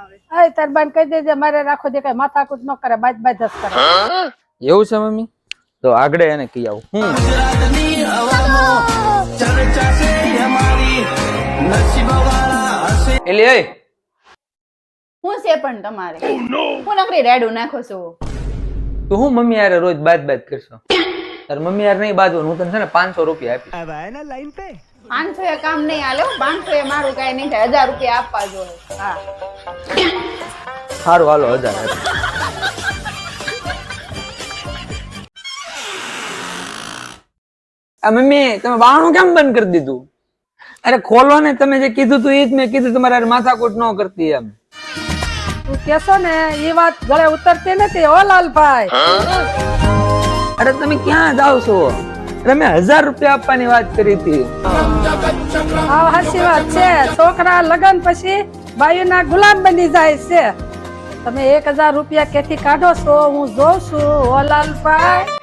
આવે એ તાર બાન કહી દેજે મારે રાખો દે કઈ માથાકૂટ ન કરે બાજ બાજ જ કરે એવું છે મમ્મી તો આગળ એને કહી આવું એલી એ હું છે પણ તમારે હું નકરી રેડું નાખો છો તું હું મમ્મી યાર રોજ બાદ કરશો તાર મમ્મી યાર નહીં બાજવાનું હું તને છે ને 500 રૂપિયા આપીશ 500 એ કામ નહીં હાલે 500 એ મારું કઈ નહીં થાય 1000 રૂપિયા આપવા જોઈએ હા સારું હાલો 1000 આ મમ્મી તમે બાણું કેમ બંધ કરી દીધું અરે ખોલો ને તમે જે કીધું તું એ જ મેં કીધું તમારે માથાકૂટ ન કરતી એમ તું કેશો ને એ વાત ગળે ઉતરતી નથી ઓ લાલભાઈ અરે તમે ક્યાં જાવ છો અરે મેં 1000 રૂપિયા આપવાની વાત કરી હતી આ હાચી વાત છે છોકરા લગન પછી બાયુના ગુલામ બની જાય છે તમે 1000 રૂપિયા કેથી કાઢો છો હું જોઉં છું ઓ લાલભાઈ